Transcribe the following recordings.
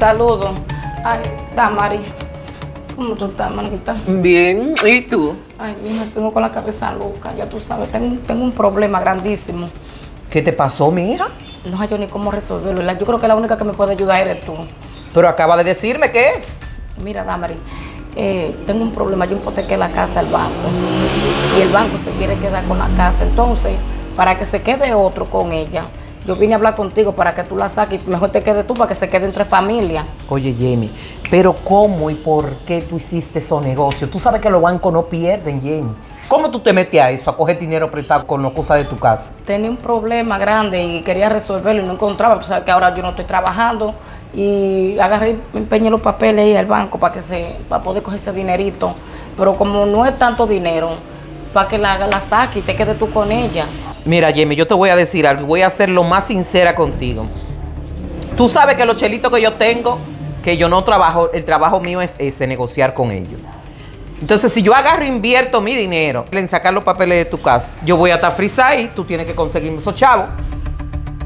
Saludos. Ay, Damari. ¿Cómo tú estás, manita? Bien, ¿y tú? Ay, mija, tengo con la cabeza loca, ya tú sabes, tengo un problema grandísimo. ¿Qué te pasó, mi hija? No hay yo ni cómo resolverlo. Yo creo que la única que me puede ayudar eres tú. Pero acaba de decirme qué es. Mira, Damari, tengo un problema. Yo hipotequé la casa al banco y el banco se quiere quedar con la casa. Entonces, para que se quede otro con ella, yo vine a hablar contigo para que tú la saques y mejor te quedes tú para que se quede entre familias. Oye, Jamie, pero ¿cómo y por qué tú hiciste esos negocios? Tú sabes que los bancos no pierden, Jamie. ¿Cómo tú te metes a eso, a coger dinero prestado con las cosas de tu casa? Tenía un problema grande y quería resolverlo y no encontraba. Pues sabes que ahora yo no estoy trabajando y agarré, me empeñé los papeles ahí al banco para poder coger ese dinerito. Pero como no es tanto dinero, para que la saque y te quedes tú con ella. Mira, Jamie, yo te voy a decir algo y voy a ser lo más sincera contigo. Tú sabes que los chelitos que yo tengo, que yo no trabajo, el trabajo mío es ese, negociar con ellos. Entonces, si yo agarro e invierto mi dinero en sacar los papeles de tu casa, yo voy a estar frisada y tú tienes que conseguirme esos chavos.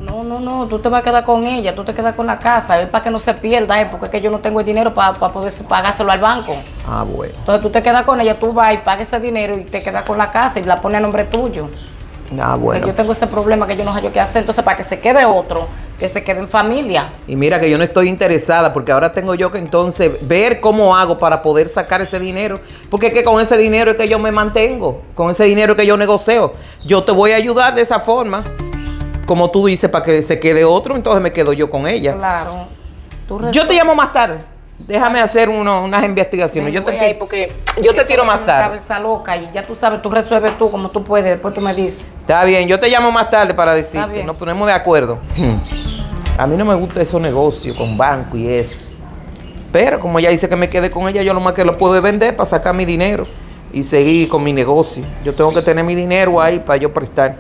No, tú te vas a quedar con ella, tú te quedas con la casa, es para que no se pierda, porque es que yo no tengo el dinero para poder pagárselo al banco. Ah, bueno. Entonces tú te quedas con ella, tú vas y pagas ese dinero y te quedas con la casa y la pones a nombre tuyo. Ah, bueno. Porque yo tengo ese problema que yo no sé yo qué hacer, entonces para que se quede otro, que se quede en familia. Y mira que yo no estoy interesada porque ahora tengo yo que entonces ver cómo hago para poder sacar ese dinero. Porque es que con ese dinero es que yo me mantengo, con ese dinero es que yo negocio. Yo te voy a ayudar de esa forma, como tú dices, para que se quede otro, entonces me quedo yo con ella. Claro. Yo te llamo más tarde. Déjame hacer unas investigaciones. Yo te tiro más tarde. Cabeza loca y ya tú sabes, tú resuelves tú como tú puedes, después tú me dices. Está bien, yo te llamo más tarde para decirte. Nos ponemos de acuerdo. A mí no me gusta esos negocios con banco y eso. Pero como ella dice que me quede con ella, yo lo más que lo puedo vender para sacar mi dinero y seguir con mi negocio. Yo tengo que tener mi dinero ahí para yo prestar.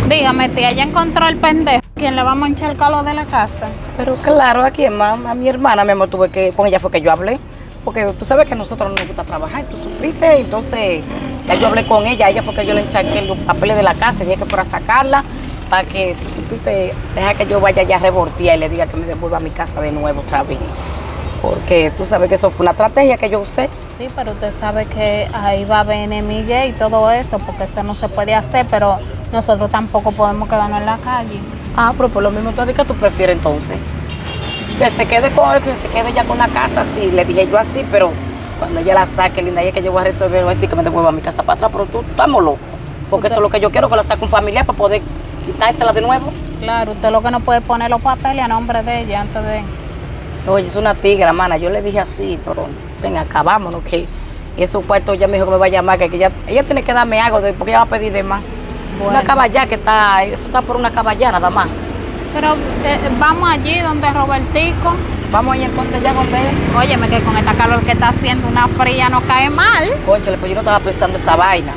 Dígame, tía, ¿ya encontró el pendejo? ¿Quién le va a manchar el calor de la casa? Pero claro, ¿a quién más? A mi hermana, mi amor, con ella fue que yo hablé. Porque tú sabes que a nosotros no nos gusta trabajar, tú supiste. Entonces, ya yo hablé con ella fue que yo le encharqué los papeles de la casa, dije que fuera a sacarla, para que, tú supiste, deja que yo vaya ya a revoltear y le diga que me devuelva a mi casa de nuevo otra vez. Porque tú sabes que eso fue una estrategia que yo usé. Sí, pero usted sabe que ahí va a haber enemiga y todo eso, porque eso no se puede hacer, pero nosotros tampoco podemos quedarnos en la calle. Ah, pero por lo mismo, entonces, ¿qué tú prefieres entonces? Que se quede con esto, se quede ya con la casa, sí, le dije yo así, pero cuando ella la saque, linda, es que yo voy a resolver, voy a decir que me devuelva a mi casa para atrás, pero tú estamos locos. Porque eso es lo que yo quiero, que lo saque un familiar para poder quitársela de nuevo. Claro, usted lo que no puede poner los papeles a nombre de ella antes de... Oye, es una tigra, mana, yo le dije así, pero venga, acabámonos, que esos cuartos ya me dijo que me va a llamar, que ella tiene que darme algo, porque ella va a pedir de más. Bueno. Una caballá que está, eso está por una caballá nada más. Pero vamos allí donde Robertico. Vamos allí entonces ya donde él. Óyeme, que con esta calor que está haciendo una fría no cae mal. Cónchale, pues yo no estaba pensando esa vaina.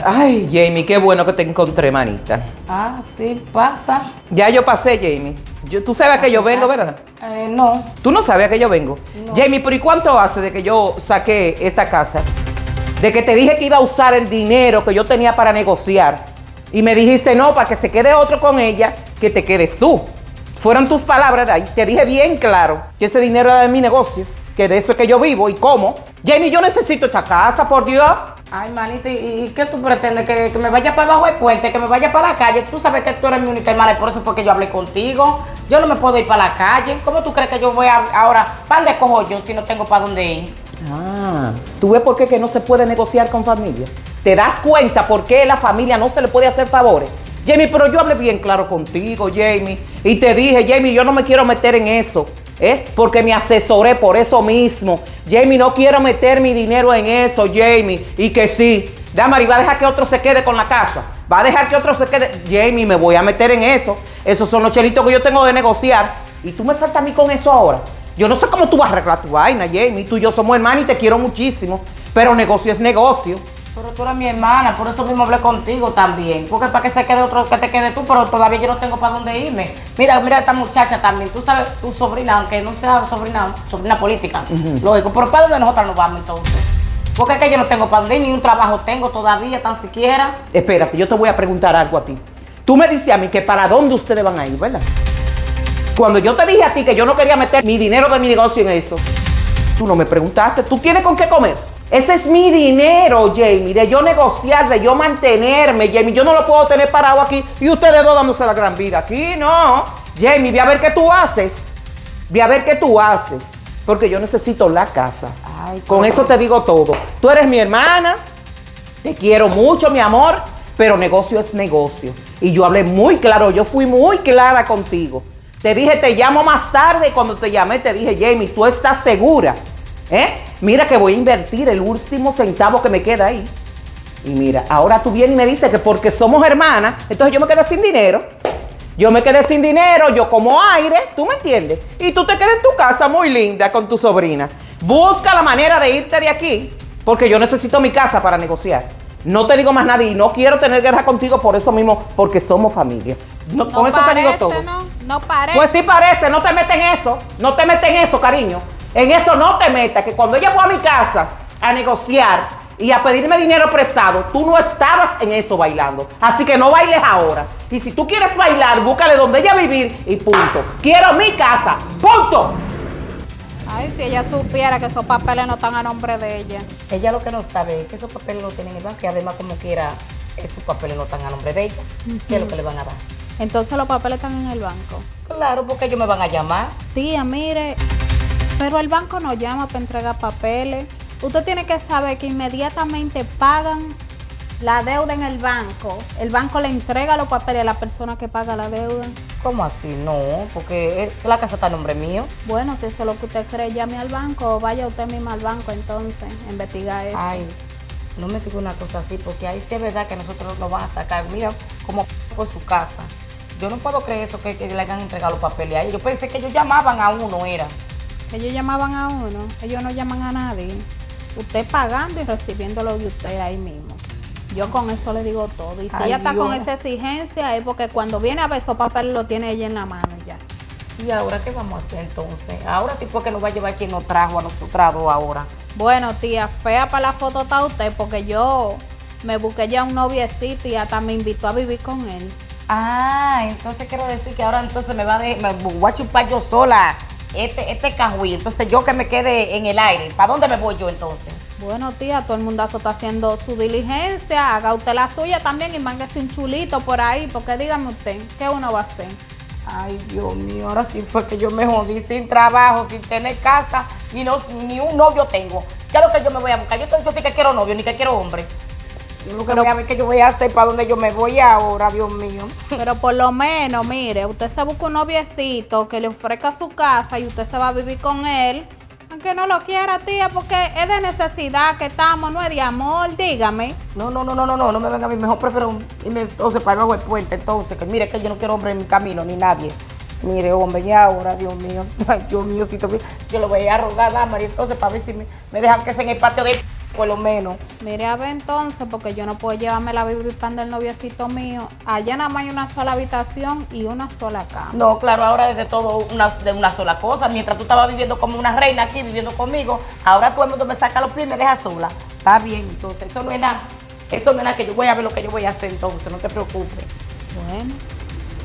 Ay, Jamie, qué bueno que te encontré, manita. Ah, sí, pasa. Ya yo pasé, Jamie. Tú sabes que yo vengo, ¿verdad? No. ¿Tú no sabías que yo vengo? No. Jamie, ¿pero y cuánto hace de que yo saqué esta casa? De que te dije que iba a usar el dinero que yo tenía para negociar. Y me dijiste, no, para que se quede otro con ella, que te quedes tú. Fueron tus palabras de ahí. Te dije bien claro que ese dinero era de mi negocio, que de eso es que yo vivo y cómo. Jamie, yo necesito esta casa, por Dios. Ay, manita, ¿y qué tú pretendes? ¿Que me vaya para abajo del puente? ¿Que me vaya para la calle? Tú sabes que tú eres mi única hermana y por eso fue que yo hablé contigo. Yo no me puedo ir para la calle. ¿Cómo tú crees que yo voy ahora? ¿Para dónde cojo yo si no tengo para dónde ir? Ah, ¿tú ves por qué que no se puede negociar con familia? ¿Te das cuenta por qué a la familia no se le puede hacer favores? Jamie, pero yo hablé bien claro contigo, Jamie. Y te dije, Jamie, yo no me quiero meter en eso. Porque me asesoré por eso mismo. Jamie, no quiero meter mi dinero en eso, Jamie. Y que sí, Damari, va a dejar que otro se quede con la casa. Va a dejar que otro se quede. Jamie, me voy a meter en eso. Esos son los chelitos que yo tengo de negociar. Y tú me saltas a mí con eso ahora. Yo no sé cómo tú vas a arreglar tu vaina, Jamie. Tú y yo somos hermanos y te quiero muchísimo. Pero negocio es negocio. Pero tú eres mi hermana, por eso mismo hablé contigo también. Porque para que se quede otro, que te quede tú, pero todavía yo no tengo para dónde irme. Mira esta muchacha también. Tú sabes, tu sobrina, aunque no sea sobrina política, lógico. Pero ¿para dónde nosotros nos vamos entonces? Porque es que yo no tengo para dónde ir, ni un trabajo tengo todavía, tan siquiera. Espérate, yo te voy a preguntar algo a ti. Tú me dices a mí que para dónde ustedes van a ir, ¿verdad? Cuando yo te dije a ti que yo no quería meter mi dinero de mi negocio en eso, tú no me preguntaste, ¿tú tienes con qué comer? Ese es mi dinero, Jamie, de yo negociar, de yo mantenerme, Jamie. Yo no lo puedo tener parado aquí y ustedes dos dándose la gran vida. Aquí no. Jamie, ve a ver qué tú haces. Ve a ver qué tú haces. Porque yo necesito la casa. Ay, con eso te digo todo. Tú eres mi hermana, te quiero mucho, mi amor, pero negocio es negocio. Y yo hablé muy claro, yo fui muy clara contigo. Te dije, te llamo más tarde. Cuando te llamé, te dije, Jamie, ¿tú estás segura? Mira que voy a invertir el último centavo que me queda ahí. Y mira, ahora tú vienes y me dices que porque somos hermanas, entonces yo me quedé sin dinero. Yo me quedé sin dinero, yo como aire, ¿tú me entiendes? Y tú te quedas en tu casa muy linda con tu sobrina. Busca la manera de irte de aquí, porque yo necesito mi casa para negociar. No te digo más nada y no quiero tener guerra contigo por eso mismo, porque somos familia. No, con eso te digo todo. No parece. Pues sí parece, no te metes en eso. No te metes en eso, cariño. En eso no te metas, que cuando ella fue a mi casa a negociar y a pedirme dinero prestado, tú no estabas en eso bailando. Así que no bailes ahora. Y si tú quieres bailar, búscale donde ella vivir y punto. Quiero mi casa, punto. Ay, si ella supiera que esos papeles no están a nombre de ella. Ella lo que no sabe es que esos papeles los tienen en el banco y además como quiera, esos papeles no están a nombre de ella. ¿Qué es lo que le van a dar? Entonces los papeles están en el banco. Claro, porque ellos me van a llamar. Tía, mire, pero el banco no llama para entregar papeles. Usted tiene que saber que inmediatamente pagan la deuda en el banco le entrega los papeles a la persona que paga la deuda. ¿Cómo así? No, porque la casa está a nombre mío. Bueno, si eso es lo que usted cree, llame al banco o vaya usted misma al banco entonces, investigar eso. Ay, no me diga una cosa así, porque ahí sí es verdad que nosotros nos van a sacar, mira, como por su casa. Yo no puedo creer eso, que le hayan entregado los papeles a ellos. Yo pensé que ellos llamaban a uno, era. Ellos llamaban a uno, ellos no llaman a nadie. Usted pagando y recibiendo lo de usted ahí mismo. Yo con eso le digo todo. Y si Ay, ella está Dios. con esa exigencia es porque cuando viene a ver esos papeles lo tiene ella en la mano ya. ¿Y ahora qué vamos a hacer entonces? Ahora sí fue que nos va a llevar quien nos trajo a nosotros dos ahora. Bueno, tía, fea para la foto está usted porque yo me busqué ya un noviecito y hasta me invitó a vivir con él. Ah, entonces quiero decir que ahora entonces me voy a chupar yo sola este cajuí. Entonces yo que me quede en el aire. ¿Para dónde me voy yo entonces? Bueno, tía, todo el mundazo está haciendo su diligencia. Haga usted la suya también y mángase un chulito por ahí. Porque dígame usted, ¿qué uno va a hacer? Ay, Dios mío, ahora sí fue que yo me jodí sin trabajo, sin tener casa, ni un novio tengo. ¿Qué es lo que yo me voy a buscar? Yo sí que quiero novio, ni que quiero hombre. Yo lo que voy a ver que yo voy a hacer para dónde yo me voy ahora, Dios mío. Pero por lo menos, mire, usted se busca un noviecito que le ofrezca su casa y usted se va a vivir con él. Aunque no lo quiera, tía, porque es de necesidad que estamos, no es de amor, dígame. No me venga a mí, mejor prefiero irme entonces para abajo del puente, entonces, que mire que yo no quiero hombre en mi camino, ni nadie. Mire, hombre, ya ahora, Dios mío, ay, Dios mío, si yo lo voy a rogar a María, entonces, para ver si me dejan que sea en el patio de por lo menos. Mire, a ver entonces, porque yo no puedo llevarme la vivir pan del noviecito mío. Allá nada más hay una sola habitación y una sola cama. No, claro, ahora es de todo de una sola cosa. Mientras tú estabas viviendo como una reina aquí, viviendo conmigo, ahora todo el mundo me saca los pies y me deja sola. Está bien, entonces, eso no es nada. Eso no es nada, que yo voy a ver lo que yo voy a hacer entonces, no te preocupes. Bueno,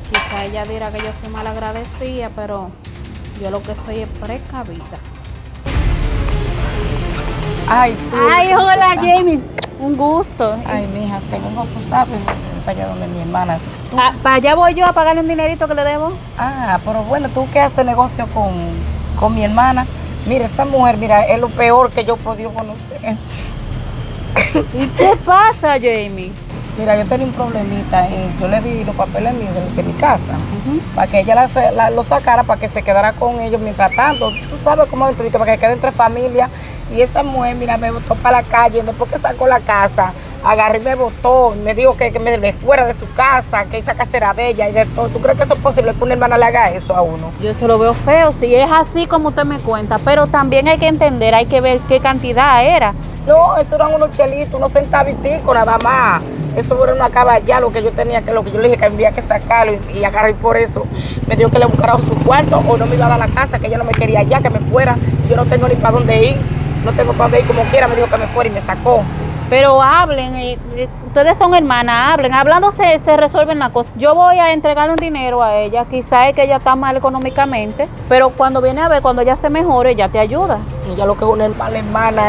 quizá ella dirá que yo soy mal agradecida, pero yo lo que soy es precavida. Ay, sí. Ay, hola Jamie, un gusto. Ay, mija, te vengo, tú sabes, para allá donde mi hermana. Para allá voy yo a pagarle un dinerito que le debo. Ah, pero bueno, tú que haces negocio con mi hermana. Mira, esta mujer, mira, es lo peor que yo he podido conocer. ¿Y qué pasa, Jamie? Mira, yo tenía un problemita, yo le di los papeles míos de mi casa, para que ella lo sacara, para que se quedara con ellos mientras tanto. Tú sabes cómo es, para que quede entre familia. Y esa mujer, mira, me botó para la calle, después que sacó la casa, agarré y me botó, me dijo que me fuera de su casa, que esa casa era de ella y de todo. ¿Tú crees que eso es posible que una hermana le haga eso a uno? Yo se lo veo feo, si es así como usted me cuenta, pero también hay que entender, hay que ver qué cantidad era. No, eso eran unos chelitos, unos centaviticos nada más. Eso era una caballa, lo que yo tenía, que lo que yo le dije que había que sacarlo y agarré por eso. Me dijo que le buscara su cuarto o no me iba a dar la casa, que ella no me quería allá, que me fuera. Yo no tengo ni para dónde ir, no tengo para dónde ir como quiera, me dijo que me fuera y me sacó. Pero hablen, ustedes son hermanas, hablen. Hablando se resuelven las cosas. Yo voy a entregarle un dinero a ella, quizá es que ella está mal económicamente, pero cuando viene a ver, cuando ella se mejore, ella te ayuda. Y ella lo que es una mala hermana,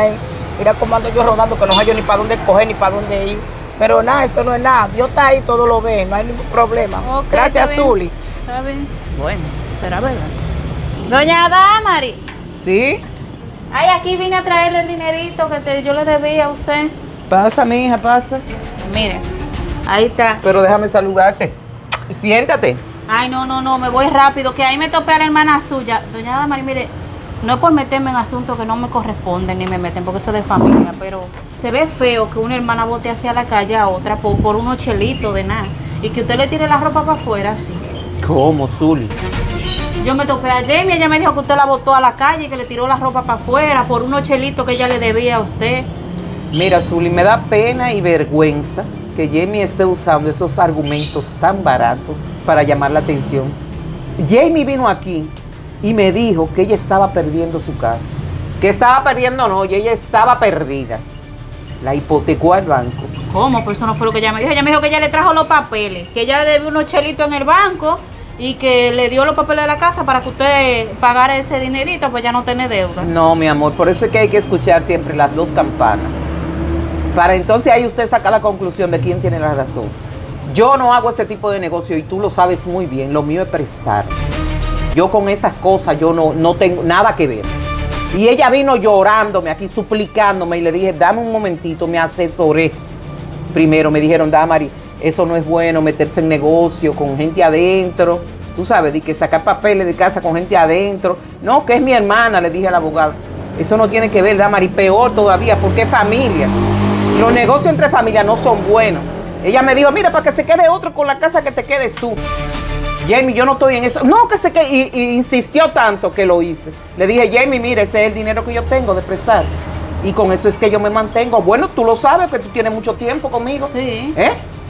mira cómo ando yo rodando, que no hallo ni para dónde coger ni para dónde ir. Pero nada, eso no es nada. Dios está ahí, todo lo ve, no hay ningún problema. Okay, gracias, Zuli. Está bien. Bueno, será verdad. Doña Damari. ¿Sí? Ay, aquí vine a traerle el dinerito que yo le debía a usted. Pasa, mi hija, pasa. Mire, ahí está. Pero déjame saludarte. Siéntate. Ay, no, me voy rápido, que ahí me topé a la hermana suya. Doña Damari, mire, no es por meterme en asuntos que no me corresponden ni me meten, porque eso es de familia, pero se ve feo que una hermana bote hacia la calle a otra por unos chelitos de nada. Y que usted le tire la ropa para afuera así. ¿Cómo, Zuli? Yo me topé a Jamie, ella me dijo que usted la botó a la calle y que le tiró la ropa para afuera por unos chelitos que ella le debía a usted. Mira, Zuli, me da pena y vergüenza que Jamie esté usando esos argumentos tan baratos para llamar la atención. Jamie vino aquí y me dijo que ella estaba perdiendo su casa. Que estaba perdiendo, no, y ella estaba perdida. La hipotecó al banco. ¿Cómo? Pues eso no fue lo que ella me dijo. Ella me dijo que ella le trajo los papeles, que ella le debía unos chelitos en el banco y que le dio los papeles de la casa para que usted pagara ese dinerito, pues ya no tiene deuda. No, mi amor, por eso es que hay que escuchar siempre las dos campanas. Para entonces ahí usted saca la conclusión de quién tiene la razón. Yo no hago ese tipo de negocio y tú lo sabes muy bien, lo mío es prestar. Yo con esas cosas yo no tengo nada que ver. Y ella vino llorándome aquí, suplicándome, y le dije, dame un momentito, me asesoré. Primero me dijeron, Damari, eso no es bueno, meterse en negocio con gente adentro. Tú sabes, de que sacar papeles de casa con gente adentro. No, que es mi hermana, le dije al abogado. Eso no tiene que ver, Damari, peor todavía, porque es familia. Los negocios entre familias no son buenos. Ella me dijo, mira, para que se quede otro con la casa que te quedes tú. Jamie, yo no estoy en eso. No, que se quede. Y insistió tanto que lo hice. Le dije, Jamie, mira, ese es el dinero que yo tengo de prestar. Y con eso es que yo me mantengo. Bueno, tú lo sabes, que tú tienes mucho tiempo conmigo. Sí.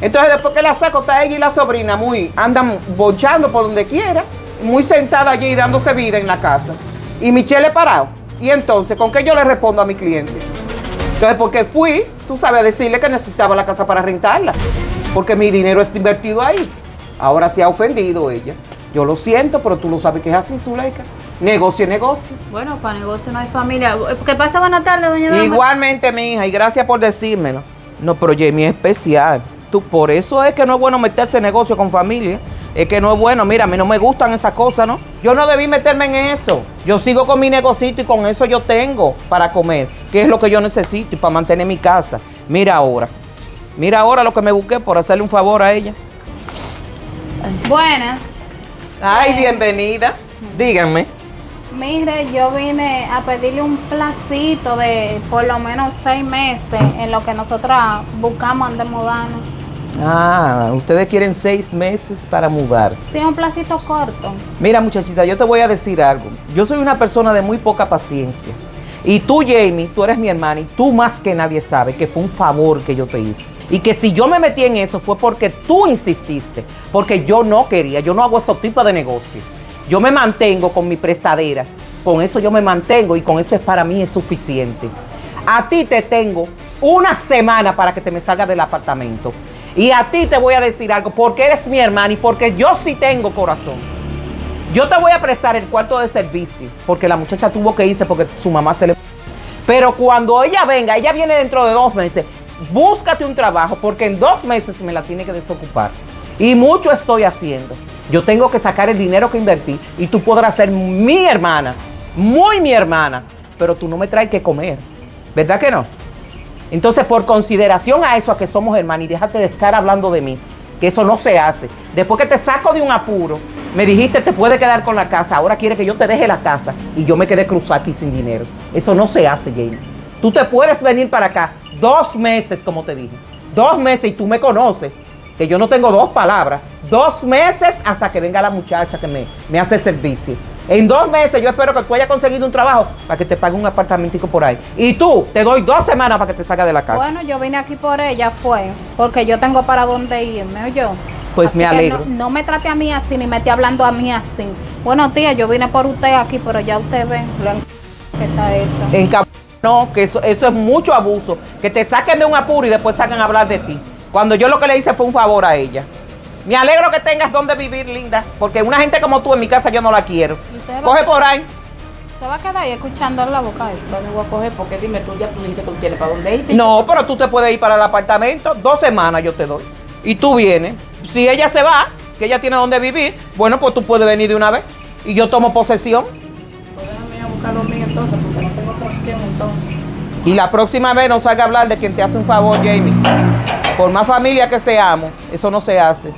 Entonces, después que la saco, está ella y la sobrina andan bochando por donde quiera, muy sentada allí dándose vida en la casa. Y Michelle parado. Y entonces, ¿con qué yo le respondo a mi cliente? Entonces, porque fui, tú sabes, a decirle que necesitaba la casa para rentarla. Porque mi dinero está invertido ahí. Ahora se ha ofendido ella. Yo lo siento, pero tú lo sabes que es así, Zuleika. Negocio es negocio. Bueno, para negocio no hay familia. ¿Qué pasa? Buenas tardes, doña Damari. Igualmente, mi hija, y gracias por decírmelo. No, pero Jamie es especial. Por eso es que no es bueno meterse en negocio con familia. Es que no es bueno. Mira, a mí no me gustan esas cosas, ¿no? Yo no debí meterme en eso. Yo sigo con mi negocito y con eso yo tengo para comer, que es lo que yo necesito y para mantener mi casa. Mira ahora lo que me busqué por hacerle un favor a ella. Buenas. Ay, bienvenida. Díganme. Mire, yo vine a pedirle un placito de por lo menos 6 meses en lo que nosotras buscamos de mudarnos. Ah, ustedes quieren 6 meses para mudarse. Sí, un placito corto. Mira, muchachita, yo te voy a decir algo. Yo soy una persona de muy poca paciencia. Y tú, Jamie, tú eres mi hermana y tú más que nadie sabes que fue un favor que yo te hice. Y que si yo me metí en eso fue porque tú insististe. Porque yo no quería, yo no hago ese tipo de negocio. Yo me mantengo con mi prestadera. Con eso yo me mantengo y con eso para mí es suficiente. A ti te tengo 1 semana para que te me salgas del apartamento. Y a ti te voy a decir algo, porque eres mi hermana y porque yo sí tengo corazón. Yo te voy a prestar el cuarto de servicio, porque la muchacha tuvo que irse porque su mamá se le... Pero cuando ella venga, ella viene dentro de 2 meses, búscate un trabajo, porque en 2 meses me la tiene que desocupar. Y mucho estoy haciendo. Yo tengo que sacar el dinero que invertí y tú podrás ser mi hermana, muy mi hermana, pero tú no me traes que comer, ¿verdad que no? Entonces, por consideración a eso, a que somos hermanas, y déjate de estar hablando de mí, que eso no se hace. Después que te saco de un apuro, me dijiste te puedes quedar con la casa, ahora quieres que yo te deje la casa y yo me quedé cruzada aquí sin dinero. Eso no se hace, Jamie. Tú te puedes venir para acá 2 meses, como te dije. 2 meses y tú me conoces, que yo no tengo 2 palabras. 2 meses hasta que venga la muchacha que me hace servicio. En 2 meses yo espero que tú hayas conseguido un trabajo para que te pague un apartamentico por ahí. Y tú, te doy 2 semanas para que te salgas de la casa. Bueno, yo vine aquí por ella, porque yo tengo para dónde irme, ¿o yo? Pues así me alegro. No me trate a mí así, ni me esté hablando a mí así. Bueno, tía, yo vine por usted aquí, pero ya usted ve lo que está hecho. No, que eso es mucho abuso. Que te saquen de un apuro y después salgan a hablar de ti. Cuando yo lo que le hice fue un favor a ella. Me alegro que tengas donde vivir, linda. Porque una gente como tú en mi casa yo no la quiero. Coge por ahí. Se va a quedar ahí escuchando la boca ahí. ¿Dónde voy a coger? Porque dime tú, ya tú dijiste que tú tienes para dónde irte. No, pero tú te puedes ir para el apartamento. 2 semanas yo te doy. Y tú vienes. Si ella se va, que ella tiene donde vivir, bueno, pues tú puedes venir de una vez. Y yo tomo posesión. Pues déjame ir a buscar los míos entonces, porque no tengo otra opción entonces. Y la próxima vez no salga a hablar de quien te hace un favor, Jamie. Por más familia que seamos, eso no se hace.